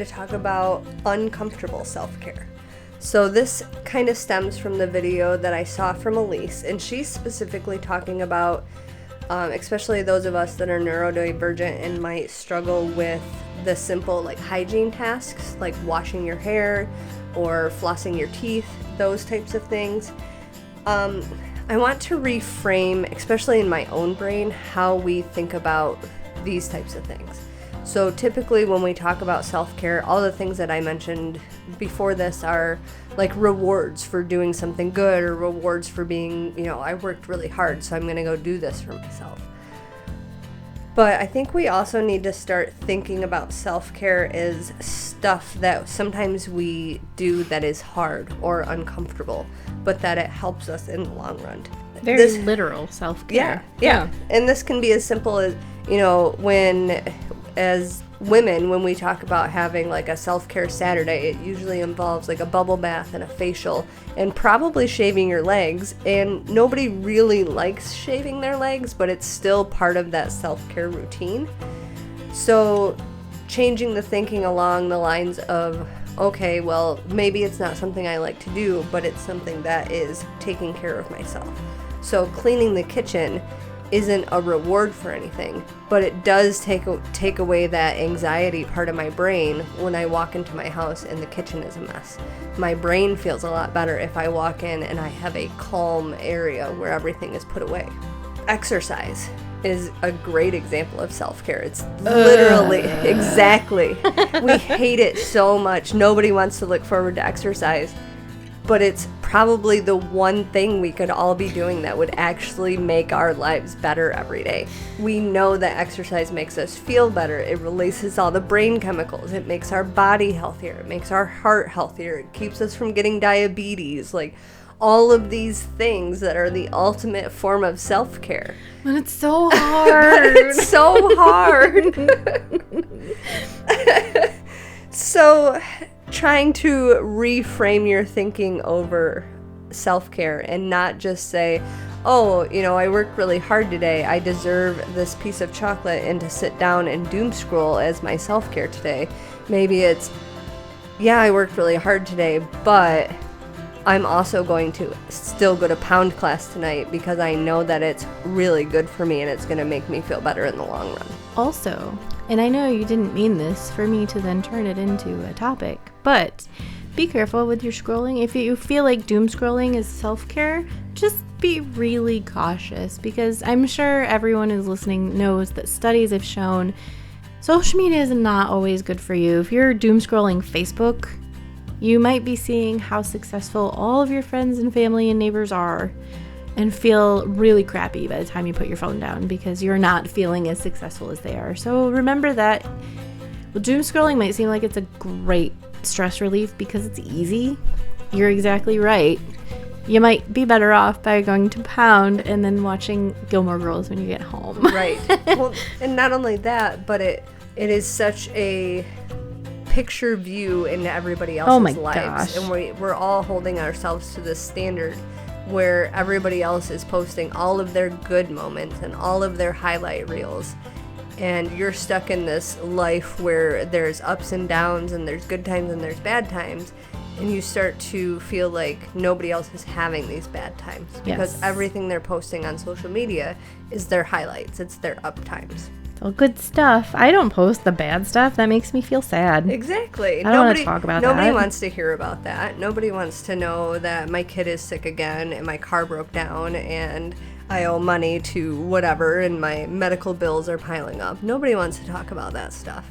talk about uncomfortable self-care. So this kind of stems from the video that I saw from Elise, and she's specifically talking about especially those of us that are neurodivergent and might struggle with the simple like hygiene tasks, like washing your hair or flossing your teeth, those types of things. I want to reframe, especially in my own brain, how we think about these types of things. So typically when we talk about self-care, all the things that I mentioned before this are like rewards for doing something good, or rewards for being, I worked really hard, so I'm going to go do this for myself. But I think we also need to start thinking about self-care as stuff that sometimes we do that is hard or uncomfortable, but that it helps us in the long run. Very literal self-care. Yeah. And this can be as simple as, as women, when we talk about having like a self-care Saturday, it usually involves like a bubble bath and a facial and probably shaving your legs. And nobody really likes shaving their legs, but it's still part of that self-care routine. So changing the thinking along the lines of, okay, well, maybe it's not something I like to do, but it's something that is taking care of myself. So cleaning the kitchen isn't a reward for anything, but it does take away that anxiety part of my brain when I walk into my house and the kitchen is a mess. My brain feels a lot better if I walk in and I have a calm area where everything is put away. Exercise is a great example of self-care. It's literally, exactly. We hate it so much. Nobody wants to look forward to exercise, but it's probably the one thing we could all be doing that would actually make our lives better every day. We know that exercise makes us feel better. It releases all the brain chemicals. It makes our body healthier. It makes our heart healthier. It keeps us from getting diabetes. Like all of these things that are the ultimate form of self-care. But it's so hard. It's so hard. So trying to reframe your thinking over self-care and not just say, oh, I worked really hard today, I deserve this piece of chocolate and to sit down and doom scroll as my self-care today. Maybe it's, yeah, I worked really hard today, but I'm also going to still go to Pound class tonight because I know that it's really good for me and it's going to make me feel better in the long run. Also, and I know you didn't mean this for me to then turn it into a topic, but be careful with your scrolling. If you feel like doom scrolling is self-care, just be really cautious, because I'm sure everyone who's listening knows that studies have shown social media is not always good for you. If you're doom scrolling Facebook, you might be seeing how successful all of your friends and family and neighbors are and feel really crappy by the time you put your phone down because you're not feeling as successful as they are. So remember that doom scrolling might seem like it's a great stress relief because it's easy. You're exactly right. You might be better off by going to Pound and then watching Gilmore Girls when you get home. Right. Well, and not only that, but it is such a picture view into everybody else's lives. Gosh. And we're all holding ourselves to this standard where everybody else is posting all of their good moments and all of their highlight reels. And you're stuck in this life where there's ups and downs and there's good times and there's bad times. And you start to feel like nobody else is having these bad times. Because everything they're posting on social media is their highlights. It's their up times. It's all good stuff. I don't post the bad stuff. That makes me feel sad. Exactly. I don't want to talk about nobody that. wants to hear about that. Nobody wants to know that my kid is sick again and my car broke down and I owe money to whatever and my medical bills are piling up. Nobody wants to talk about that stuff.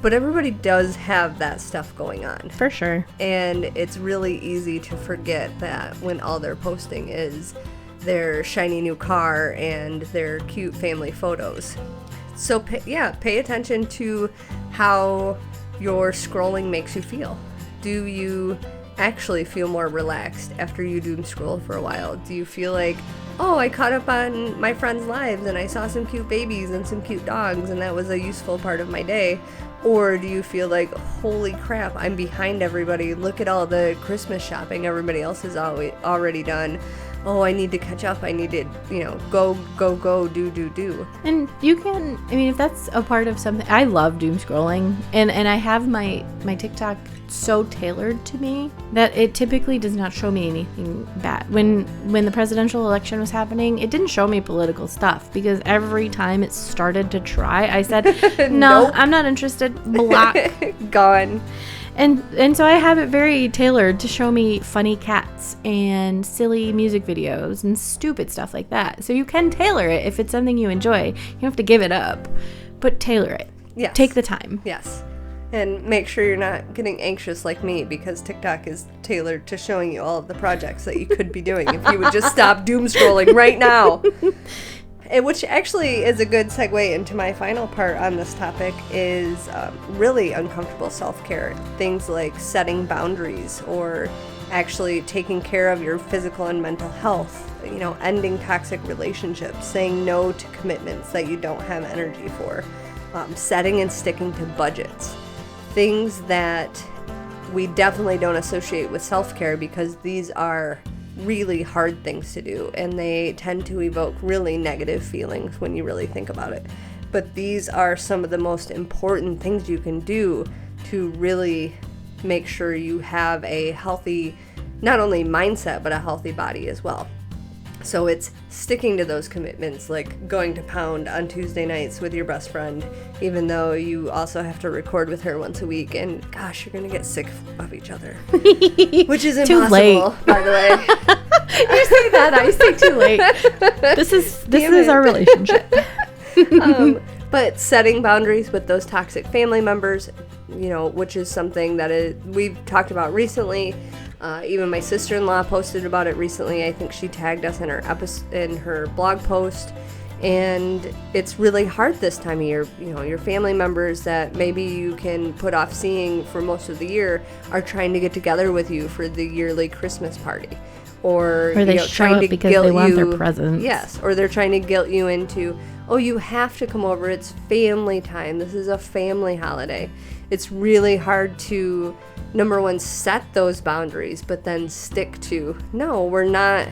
But everybody does have that stuff going on. For sure. And it's really easy to forget that when all they're posting is their shiny new car and their cute family photos. So, pay attention to how your scrolling makes you feel. Do you actually feel more relaxed after you doom scroll for a while? Do you feel like, oh, I caught up on my friends' lives and I saw some cute babies and some cute dogs and that was a useful part of my day? Or do you feel like, holy crap, I'm behind everybody. Look at all the Christmas shopping everybody else has already done. Oh, I need to catch up. I need to, go, do. And you can, if that's a part of something, I love doom scrolling. And I have my TikTok so tailored to me that it typically does not show me anything bad. When the presidential election was happening, it didn't show me political stuff because every time it started to try, I said, no, Nope. I'm not interested. Block. Gone. And so I have it very tailored to show me funny cats and silly music videos and stupid stuff like that. So you can tailor it if it's something you enjoy. You don't have to give it up, but tailor it. Yes. Take the time. Yes. And make sure you're not getting anxious like me because TikTok is tailored to showing you all of the projects that you could be doing if you would just stop doom scrolling right now. Which actually is a good segue into my final part on this topic is really uncomfortable self-care. Things like setting boundaries or actually taking care of your physical and mental health, ending toxic relationships, saying no to commitments that you don't have energy for, setting and sticking to budgets. Things that we definitely don't associate with self-care because these are really hard things to do and they tend to evoke really negative feelings when you really think about it. But these are some of the most important things you can do to really make sure you have a healthy, not only mindset, but a healthy body as well. So it's sticking to those commitments, like going to Pound on Tuesday nights with your best friend, even though you also have to record with her once a week. And gosh, you're going to get sick of each other, which is impossible, Too late. By the way. You say that, I say too late. This is our relationship. But setting boundaries with those toxic family members, which is something that we've talked about recently. Even my sister-in-law posted about it recently. I think she tagged us in her blog post. And it's really hard this time of year. Your family members that maybe you can put off seeing for most of the year are trying to get together with you for the yearly Christmas party. Or they show up because they want their presents. Yes, or they're trying to guilt you into, oh, you have to come over. It's family time. This is a family holiday. It's really hard to, number one, set those boundaries, but then stick to, no, we're not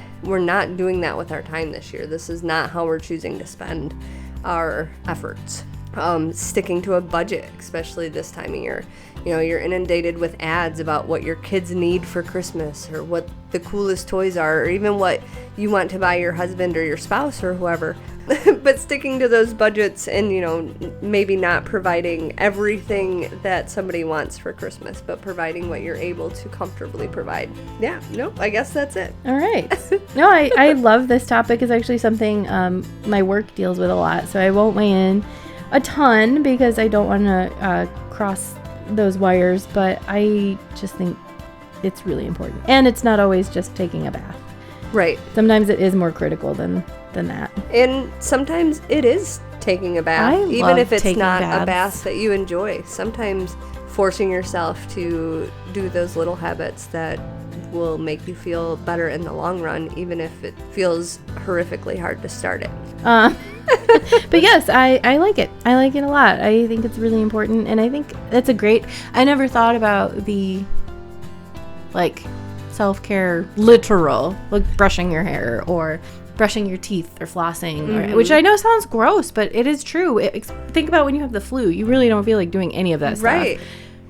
doing that with our time this year. This is not how we're choosing to spend our efforts. Sticking to a budget, especially this time of year. You're inundated with ads about what your kids need for Christmas or what the coolest toys are or even what you want to buy your husband or your spouse or whoever. But sticking to those budgets and, maybe not providing everything that somebody wants for Christmas, but providing what you're able to comfortably provide. Yeah, I guess that's it. All right. No, I love this topic. It's actually something my work deals with a lot, so I won't weigh in a ton because I don't want to cross those wires, but I just think it's really important. And it's not always just taking a bath. Right. Sometimes it is more critical than that. And sometimes it is taking a bath, even if it's not a bath that you enjoy. Sometimes forcing yourself to do those little habits that will make you feel better in the long run, even if it feels horrifically hard to start it. But yes, I like it. I like it a lot. I think it's really important, and I think that's a great. I never thought about the like self-care literal, like brushing your hair or brushing your teeth or flossing, or, which I know sounds gross, but it is true. Think about when you have the flu. You really don't feel like doing any of that stuff. Right.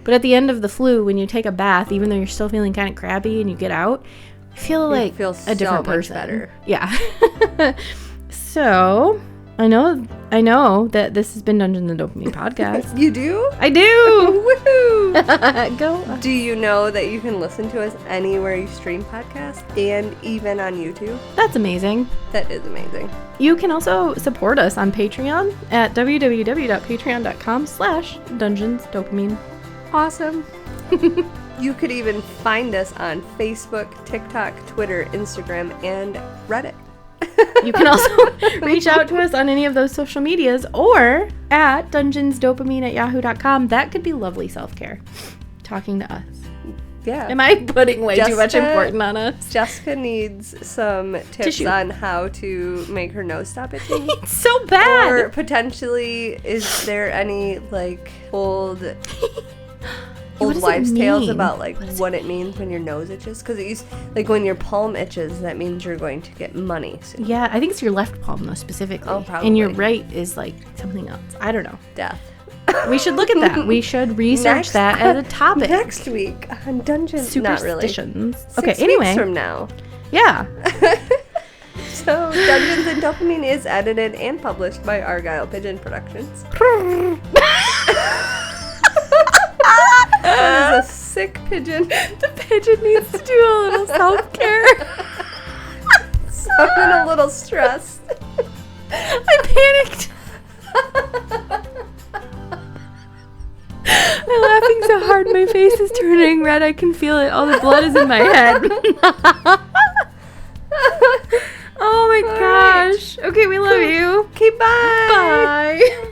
But at the end of the flu, when you take a bath, even though you're still feeling kind of crappy and you get out, you feel like a different person. Better. Yeah. So, I know that this has been Dungeons and Dopamine podcast. You do? I do. Woohoo! Go. Do you know that you can listen to us anywhere you stream podcasts and even on YouTube? That's amazing. That is amazing. You can also support us on Patreon at www.patreon.com/dungeonsdopamine. Awesome. You could even find us on Facebook, TikTok, Twitter, Instagram, and Reddit. You can also reach out to us on any of those social medias or at dungeonsdopamine@yahoo.com. That could be lovely self-care. Talking to us. Yeah. Am I putting way too much important on us? Jessica needs some tips on how to make her nose stop itching. It's so bad. Or potentially, is there any like old wives' tales about like what it means when your nose itches? Because it used like when your palm itches, that means you're going to get money soon. Yeah, I think it's your left palm though specifically. Oh, probably. And your right is like something else. I don't know. Death. We should look at that. We should research that as a topic next week on Dungeons. Not really. Superstitions. 6 Okay. Anyway. weeks from now. Yeah. So Dungeons and Dopamine is edited and published by Argyle Pigeon Productions. That is a sick pigeon. The pigeon needs to do a little self-care. I'm a little stressed. I panicked. I'm laughing so hard my face is turning red. I can feel it. All the blood is in my head. Oh my gosh. Okay, we love you. Okay, bye. Bye.